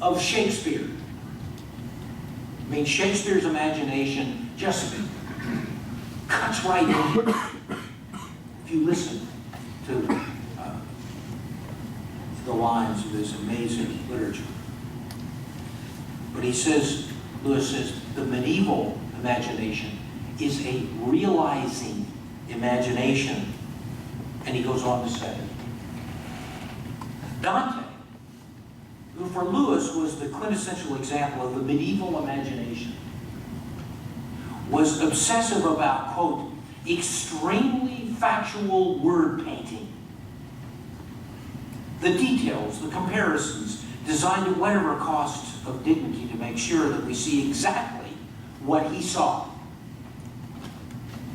of Shakespeare. I mean, Shakespeare's imagination just cuts right in if you listen to the lines of this amazing literature. But he says, Lewis says, the medieval imagination is a realizing imagination. And he goes on to say, Dante, who for Lewis was the quintessential example of the medieval imagination, was obsessive about, quote, extremely factual word painting. The details, the comparisons, designed at whatever cost of dignity to make sure that we see exactly what he saw.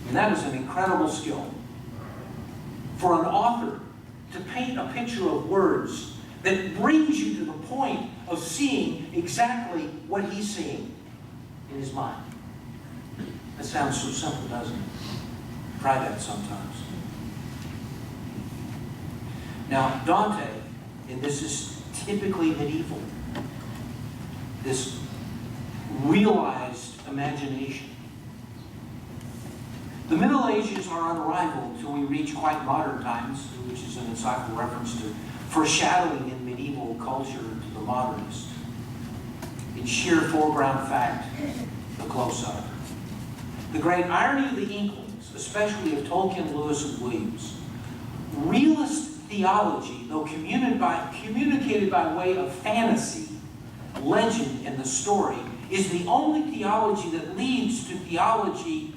And that is an incredible skill. For an author to paint a picture of words that brings you to the point of seeing exactly what he's seeing in his mind. That sounds so simple, doesn't it? Try that sometimes. Now, Dante, and this is typically medieval, this realized imagination. The Middle Ages are unrivaled until we reach quite modern times, which is an insightful reference to foreshadowing in medieval culture to the modernist. In sheer foreground fact, the close-up. The great irony of the Inklings, especially of Tolkien, Lewis, and Williams, realist theology, though communicated by way of fantasy, legend, and the story, is the only theology that leads to theology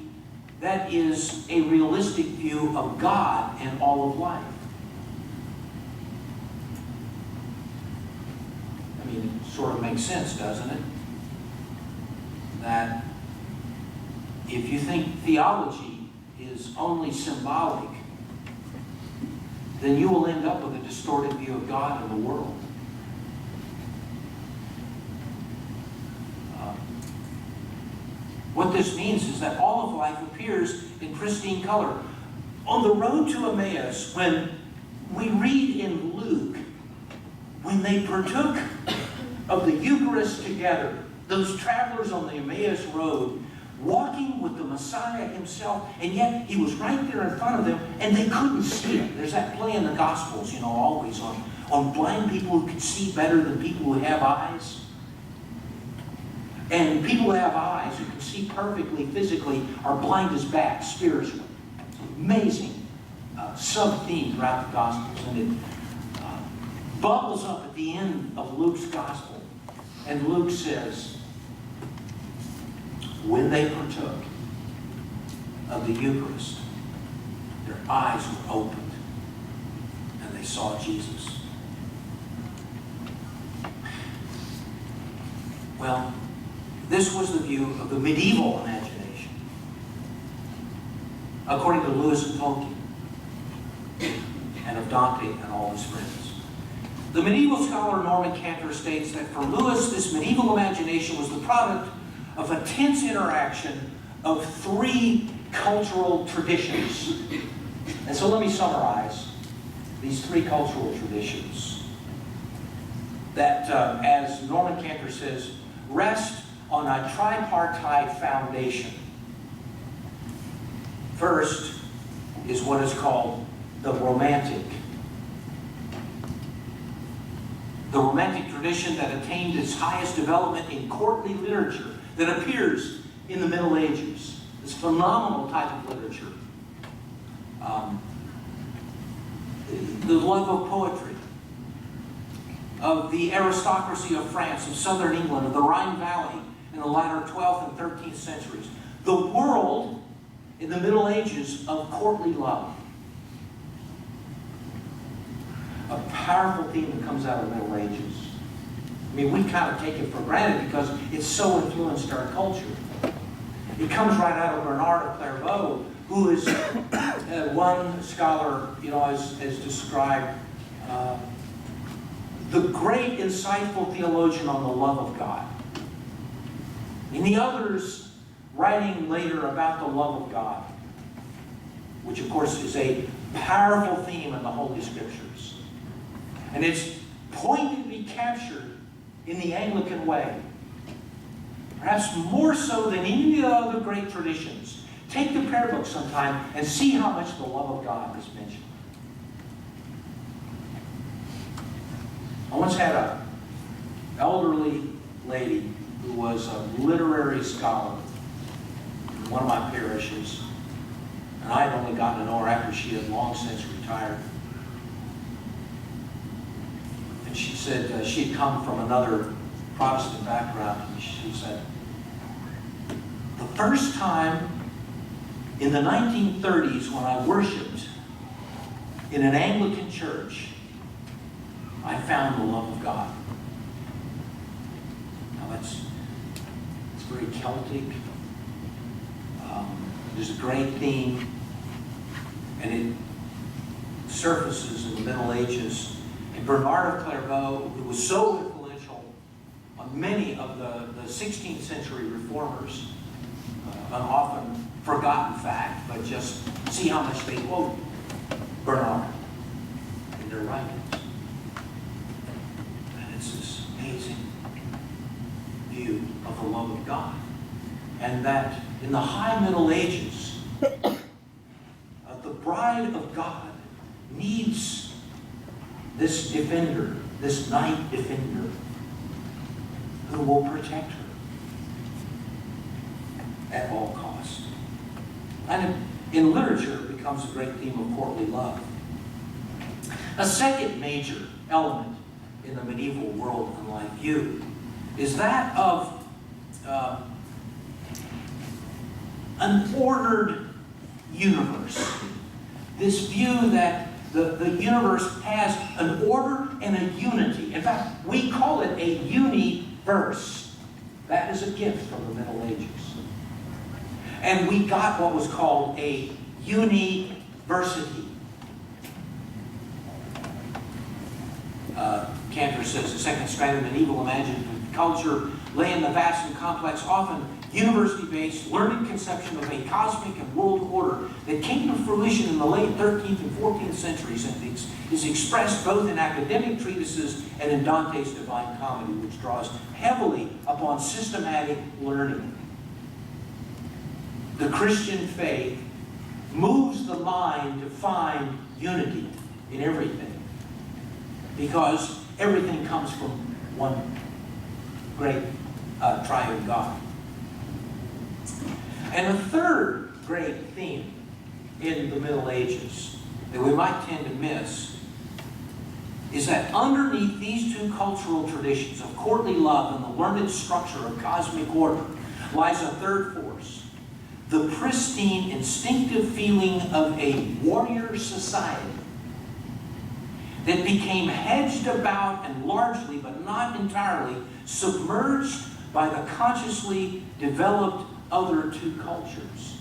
that is a realistic view of God and all of life. I mean, it sort of makes sense, doesn't it? That if you think theology is only symbolic, then you will end up with a distorted view of God and the world. What this means is that all of life appears in pristine color. On the road to Emmaus, when we read in Luke, when they partook of the Eucharist together, those travelers on the Emmaus road, walking with the Messiah himself, and yet he was right there in front of them, and they couldn't see him. There's that play in the Gospels, you know, always on blind people who can see better than people who have eyes. And people who have eyes, who can see perfectly physically, are blind as bats spiritually. It's an amazing sub-theme throughout the Gospels. And it bubbles up at the end of Luke's Gospel. And Luke says, when they partook of the Eucharist, their eyes were opened and they saw Jesus. Well, this was the view of the medieval imagination, according to Lewis and Tolkien, and of Dante and all his friends. The medieval scholar Norman Cantor states that for Lewis, this medieval imagination was the product of a tense interaction of three cultural traditions. And so let me summarize these three cultural traditions that, as Norman Cantor says, rest on a tripartite foundation. First is what is called the Romantic. The Romantic tradition that attained its highest development in courtly literature that appears in the Middle Ages. This phenomenal type of literature. The love of poetry, of the aristocracy of France, of southern England, of the Rhine Valley in the latter 12th and 13th centuries. The world in the Middle Ages of courtly love. A powerful theme that comes out of the Middle Ages. I mean, we kind of take it for granted because it's so influenced our culture. It comes right out of Bernard of Clairvaux, who is one scholar, you know, has described the great insightful theologian on the love of God. And the others writing later about the love of God, which of course is a powerful theme in the Holy Scriptures. And it's pointedly captured in the Anglican way. Perhaps more so than any of the other great traditions. Take the prayer book sometime and see how much the love of God is mentioned. I once had an elderly lady who was a literary scholar in one of my parishes, and I had only gotten to know her after she had long since retired. And she said she had come from another Protestant background, and she said, the first time in the 1930s when I worshiped in an Anglican church, I found the love of God. Now it's very Celtic. There's a great theme, and it surfaces in the Middle Ages. And Bernard of Clairvaux, who was so influential on many of the 16th century reformers, an often forgotten fact, but just see how much they quote Bernard in their writings. And it's this amazing view of the love of God. And that in the high Middle Ages, the bride of God needs this defender, this knight defender, who will protect her at all costs. And in literature, it becomes a great theme of courtly love. A second major element in the medieval world and life view is that of an ordered universe. This view that the universe has an order and a unity. In fact, we call it a universe. That is a gift from the Middle Ages. And we got what was called a university. Cantor says the second strand of medieval imaginative culture lay in the vast and complex, often university-based, learned conception of a cosmic and world order that came to fruition in the late 13th and 14th centuries and is expressed both in academic treatises and in Dante's Divine Comedy, which draws heavily upon systematic learning. The Christian faith moves the mind to find unity in everything, because everything comes from one great triune God. And a third great theme in the Middle Ages that we might tend to miss is that underneath these two cultural traditions of courtly love and the learned structure of cosmic order lies a third force, the pristine, instinctive feeling of a warrior society that became hedged about and largely, but not entirely, submerged by the consciously developed other two cultures.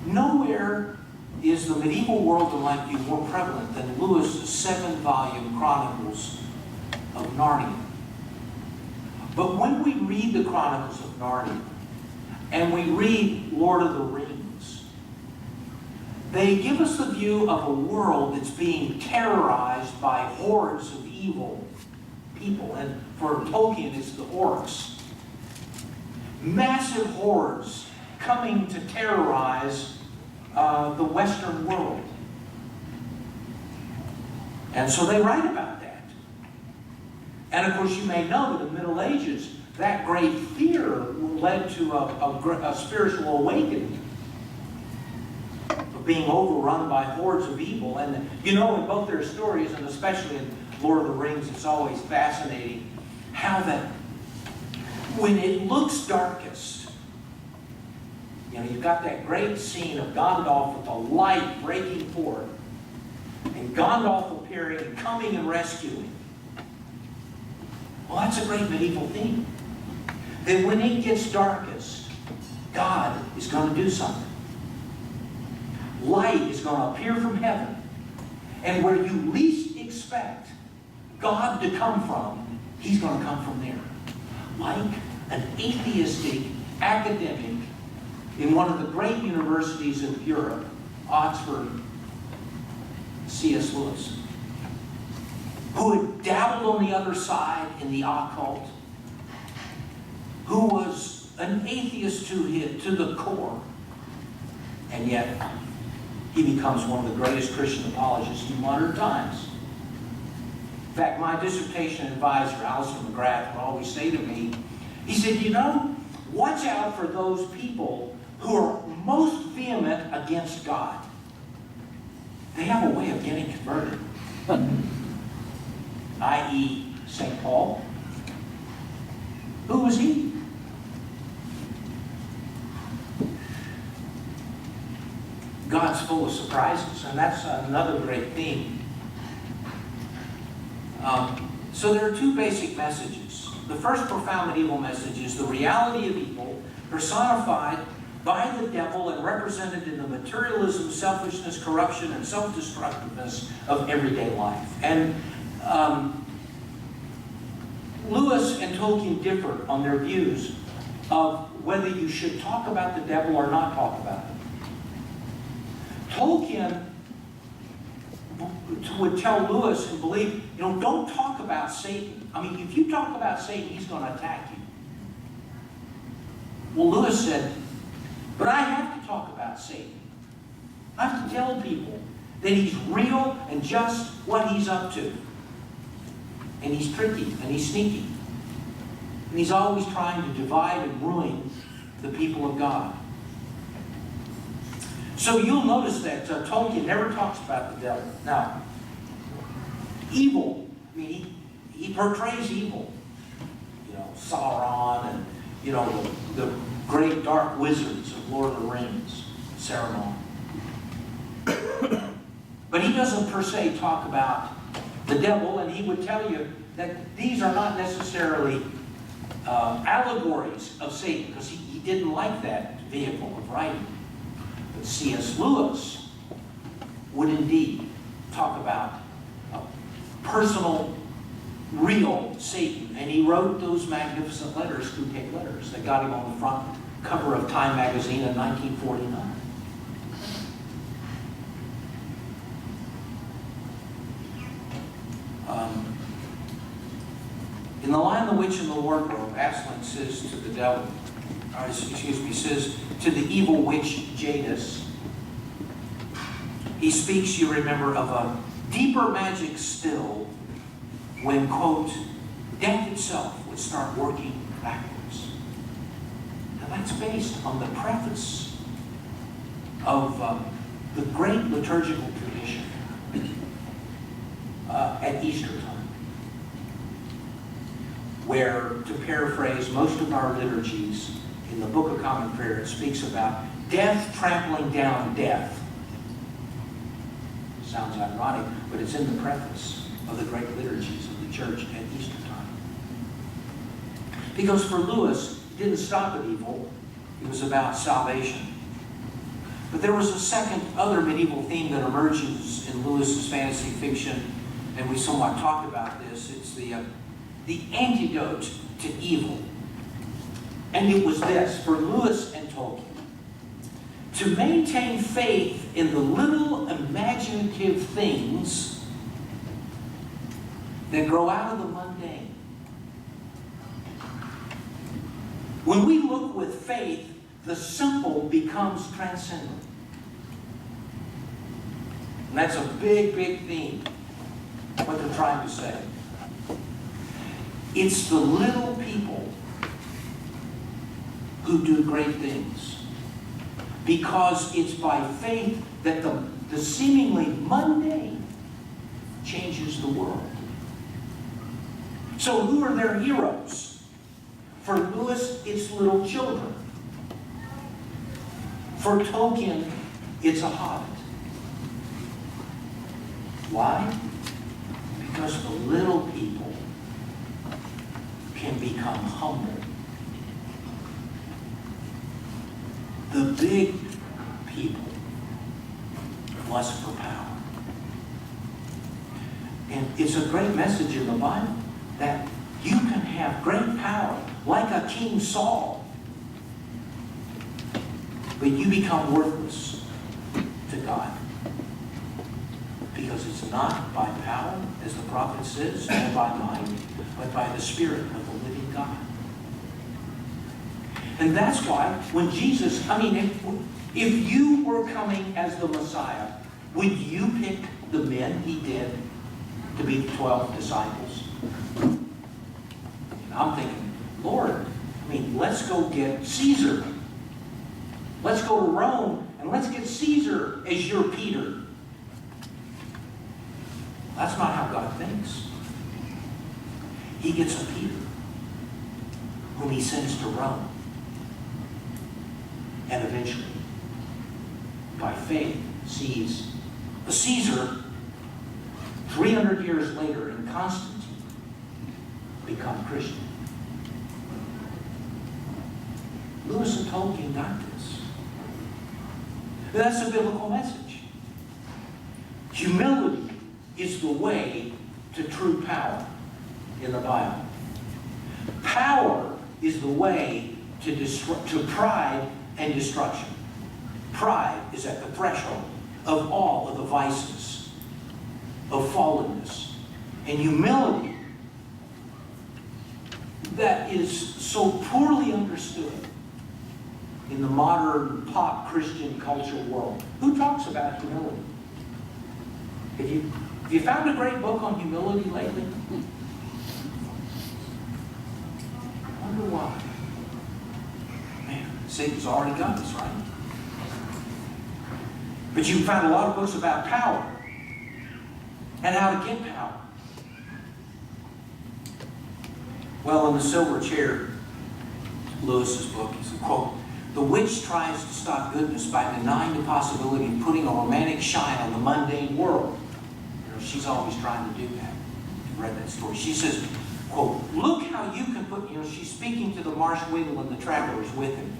Nowhere is the medieval world and life view more prevalent than Lewis' 7-volume Chronicles of Narnia. But when we read the Chronicles of Narnia, and we read Lord of the Rings, they give us the view of a world that's being terrorized by hordes of evil people. And for Tolkien, it's the orcs. Massive hordes coming to terrorize the Western world. And so they write about that. And of course, you may know that in the Middle Ages, that great fear led to a spiritual awakening of being overrun by hordes of evil. And you know, in both their stories, and especially in Lord of the Rings, it's always fascinating how that when it looks darkest, you know, you've got that great scene of Gandalf with the light breaking forth, and Gandalf appearing and coming and rescuing. Well, that's a great medieval theme. That when it gets darkest, God is going to do something. Light is going to appear from heaven. And where you least expect God to come from, He's going to come from there. Like an atheistic academic in one of the great universities of Europe, Oxford, C.S. Lewis. who had dabbled on the other side in the occult, who was an atheist to the core, and yet he becomes one of the greatest Christian apologists in modern times. In fact, my dissertation advisor, Alistair McGrath, would always say to me, he said, you know, watch out for those people who are most vehement against God. They have a way of getting converted. I.e., St. Paul. Who was he? God's full of surprises, and that's another great theme. So there are two basic messages. The first profound medieval message is the reality of evil personified by the devil and represented in the materialism, selfishness, corruption, and self-destructiveness of everyday life. And Lewis and Tolkien differed on their views of whether you should talk about the devil or not talk about it. Tolkien would tell Lewis and believe, you know, don't talk about Satan. I mean, if you talk about Satan, he's going to attack you. Well, Lewis said, but I have to talk about Satan. I have to tell people that he's real and just what he's up to. And he's tricky and he's sneaky. And he's always trying to divide and ruin the people of God. So you'll notice that Tolkien never talks about the devil. Now, evil, I mean, he portrays evil. You know, Sauron and, you know, the great dark wizards of Lord of the Rings, Saruman. But he doesn't per se talk about the devil, and he would tell you that these are not necessarily allegories of Satan, because he didn't like that vehicle of writing. But C.S. Lewis would indeed talk about a personal, real Satan. And he wrote those magnificent letters, Screwtape letters, that got him on the front cover of Time magazine in 1949. In The Lion, the Witch, and the Wardrobe, Aslan says to the devil, says to the evil witch Jadis, he speaks, you remember, of a deeper magic still when, quote, death itself would start working backwards. Now that's based on the preface of the great liturgical tradition at Easter time, where, to paraphrase most of our liturgies, in the Book of Common Prayer, it speaks about death trampling down death. Sounds ironic, but it's in the preface of the great liturgies of the church at Easter time. Because for Lewis, it didn't stop at evil, it was about salvation. But there was a second, other medieval theme that emerges in Lewis's fantasy fiction, and we somewhat talked about this. It's the antidote to evil. And it was this, for Lewis and Tolkien, to maintain faith in the little imaginative things that grow out of the mundane. When we look with faith, the simple becomes transcendent. And that's a big, big theme, what they're trying to say. It's the little people who do great things, because it's by faith that the seemingly mundane changes the world. So who are their heroes? For Lewis, it's little children. For Tolkien, it's a hobbit. Why? Because the little people can become humble. The big people lust for power. And it's a great message in the Bible that you can have great power, like a King Saul, but you become worthless to God. Because it's not by power, as the prophet says, nor by might, but by the Spirit of the living God. And that's why when Jesus, if you were coming as the Messiah, would you pick the men he did to be the 12 disciples? And I'm thinking, Lord, let's go get Caesar. Let's go to Rome and let's get Caesar as your Peter. That's not how God thinks. He gets a Peter whom he sends to Rome. And eventually, by faith, sees a Caesar 300 years later in Constantine become Christian. Lewis and Tolkien got this. That's a biblical message. Humility is the way to true power in the Bible. Power is the way to pride and destruction. Pride is at the threshold of all of the vices of fallenness. And humility that is so poorly understood in the modern pop Christian culture world. Who talks about humility? Have you found a great book on humility lately? I wonder why. Man, Satan's already got us, right? But you found a lot of books about power and how to get power. Well, in The Silver Chair, Lewis's book, is a quote, "The witch tries to stop goodness by denying the possibility of putting a romantic shine on the mundane world." She's always trying to do that. You've read that story. She says, quote, "Look how you can put," she's speaking to the Marsh Wiggle and the travelers with him.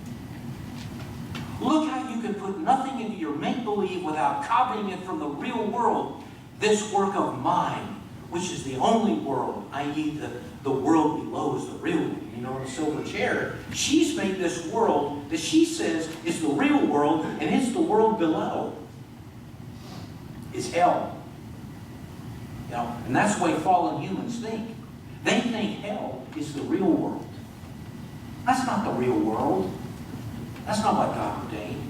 "Look how you can put nothing into your make-believe without copying it from the real world. This work of mine, which is the only world, i.e. the world below is the real one." In The Silver Chair, she's made this world that she says is the real world, and it's the world below. It's hell. And that's the way fallen humans think. They think hell is the real world. That's not the real world. That's not what God ordained.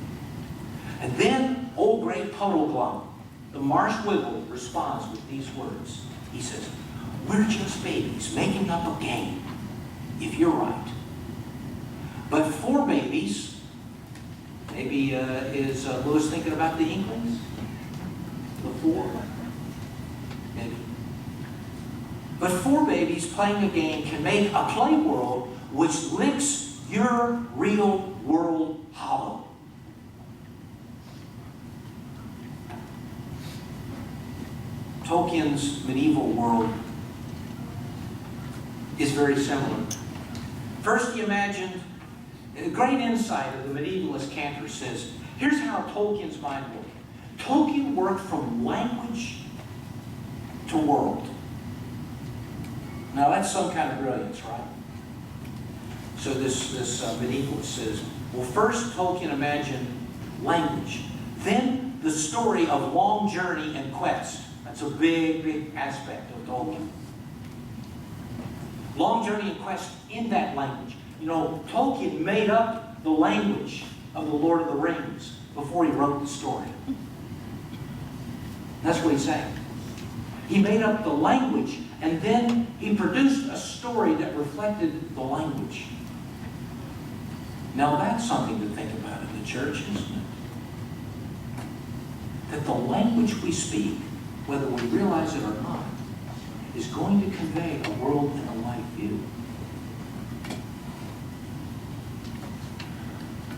And then old great Puddleglum, the Marsh Wiggle, responds with these words. He says, "We're just babies making up a game, if you're right. But for babies," maybe is Lewis thinking about the Inklings? The four? Maybe. "But four babies playing a game can make a play world which licks your real world hollow." Tolkien's medieval world is very similar. First he imagined, a great insight of the medievalist Cantor says, here's how Tolkien's mind worked. Tolkien worked from language to world. Now that's some kind of brilliance, right? So this medievalist says, well, first Tolkien imagined language, then the story of long journey and quest. That's a big, big aspect of Tolkien. Long journey and quest in that language. Tolkien made up the language of the Lord of the Rings before he wrote the story. That's what he's saying. He made up the language, and then he produced a story that reflected the language. Now that's something to think about in the church, isn't it? That the language we speak, whether we realize it or not, is going to convey a world and a life view.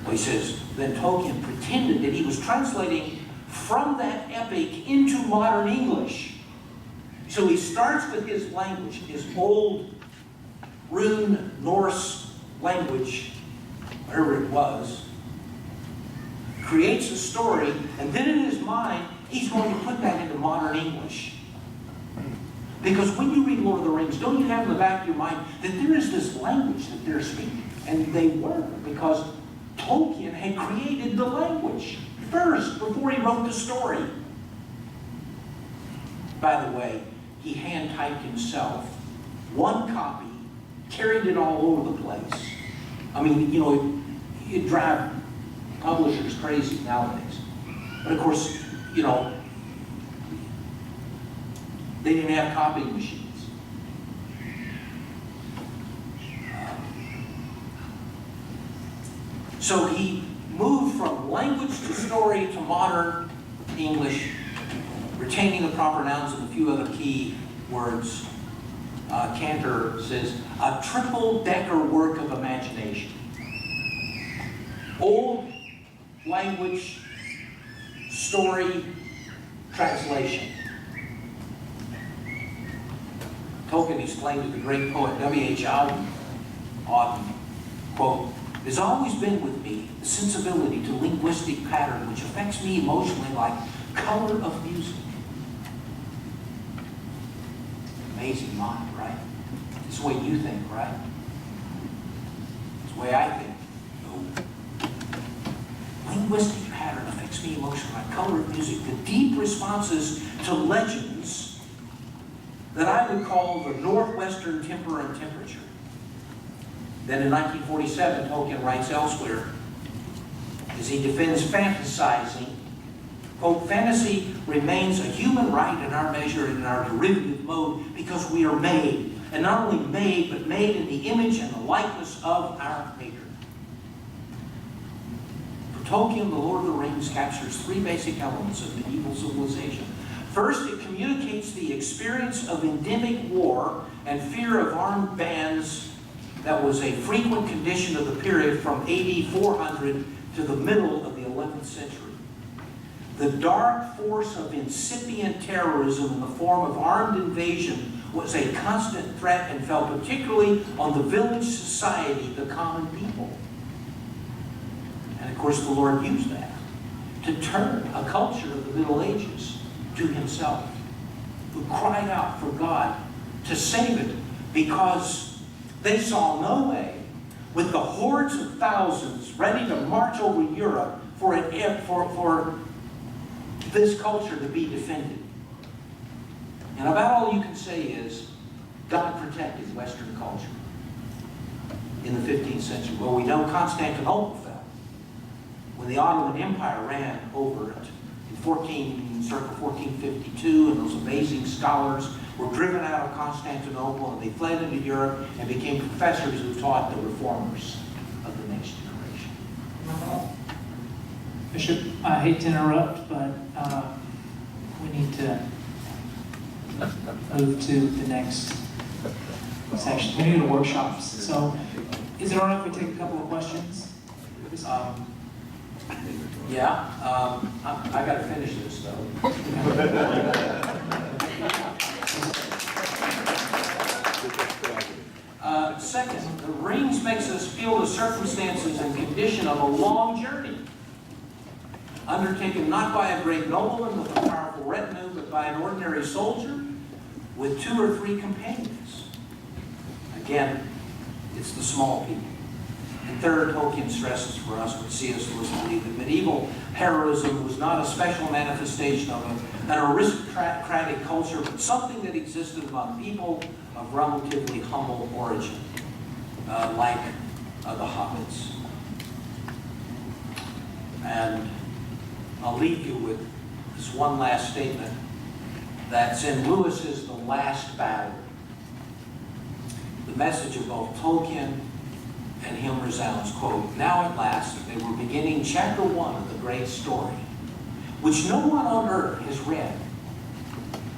Well, he says, then Tolkien pretended that he was translating from that epic into modern English. So he starts with his language, his old rune Norse language, whatever it was, creates a story, and then in his mind, he's going to put that into modern English. Because when you read Lord of the Rings, don't you have in the back of your mind that there is this language that they're speaking? And they were, because Tolkien had created the language first, before he wrote the story. By the way, he hand-typed himself, one copy, carried it all over the place. I mean, you know, it'd drive publishers crazy nowadays. But of course, you know, they didn't have copying machines. So he moved from language to story to modern English, retaining the proper nouns and a few other key words. Cantor says, a triple-decker work of imagination. Old language, story, translation. Tolkien explained to the great poet W.H. Auden, quote, "It has always been with me the sensibility to linguistic pattern which affects me emotionally like color of music." Amazing mind, right? It's the way you think, right? It's the way I think. No. Linguistic pattern affects me emotionally like color of music. The deep responses to legends that I would call the Northwestern temper and temperature. Then in 1947, Tolkien writes elsewhere, as he defends fantasizing, quote, "Fantasy remains a human right in our measure and in our derivative mode because we are made, and not only made, but made in the image and the likeness of our Maker." For Tolkien, The Lord of the Rings captures three basic elements of medieval civilization. First, it communicates the experience of endemic war and fear of armed bands that was a frequent condition of the period from AD 400 to the middle of the 11th century. The dark force of incipient terrorism in the form of armed invasion was a constant threat and fell particularly on the village society, the common people. And of course the Lord used that to turn a culture of the Middle Ages to himself, who cried out for God to save it because they saw no way, with the hordes of thousands ready to march over Europe for this culture to be defended. And about all you can say is, God protected Western culture in the 15th century. Well, we know Constantinople fell when the Ottoman Empire ran over it in circa 1452, and those amazing scholars were driven out of Constantinople, and they fled into Europe and became professors who taught the reformers of the next generation. Bishop, I hate to interrupt, but we need to move to the next section. We need to workshops. So, is it all right if we take a couple of questions? I got to finish this though. Second, the rings makes us feel the circumstances and condition of a long journey, undertaken not by a great nobleman with a powerful retinue, but by an ordinary soldier with 2 or 3 companions. Again, it's the small people. And third, Tolkien stresses for us what C.S. Lewis believed, that medieval heroism was not a special manifestation of an aristocratic culture, but something that existed among people of relatively humble origin, like the hobbits. And I'll leave you with this one last statement that's in Lewis's The Last Battle. The message of both Tolkien and him resounds, quote, "Now at last they were beginning chapter 1 of the great story, which no one on earth has read,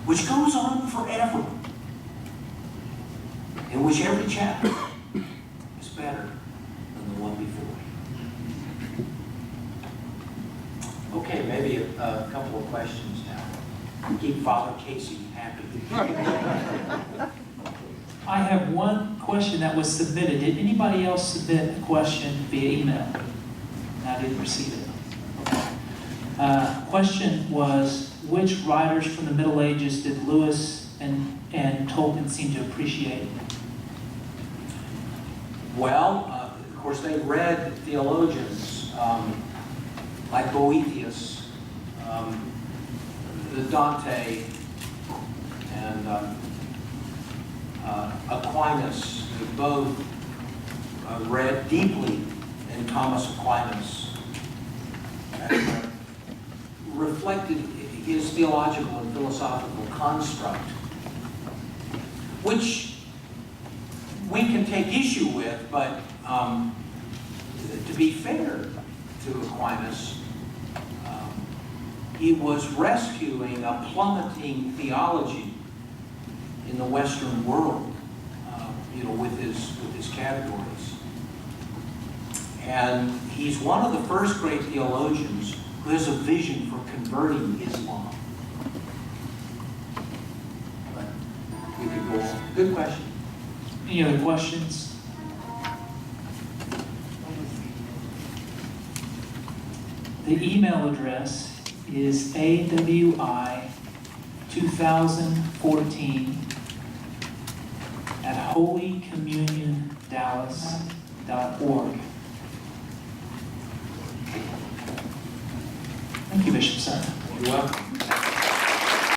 which goes on forever, in which every chapter is better than the one before." Okay, maybe a couple of questions now. Keep Father Casey happy. I have one question that was submitted. Did anybody else submit a question via email? I didn't receive it. Question was, which writers from the Middle Ages did Lewis and Tolkien seem to appreciate? Well, of course, they read theologians like Boethius, Dante, and Aquinas. They both read deeply in Thomas Aquinas and reflected his theological and philosophical construct, which we can take issue with, but to be fair to Aquinas, he was rescuing a plummeting theology in the Western world, with his categories. And he's one of the first great theologians who has a vision for converting Islam. But we could go on. Good question. Any other questions? The email address is AWI2014@holycommuniondallas.org. Thank you, Bishop Sutton. You're welcome.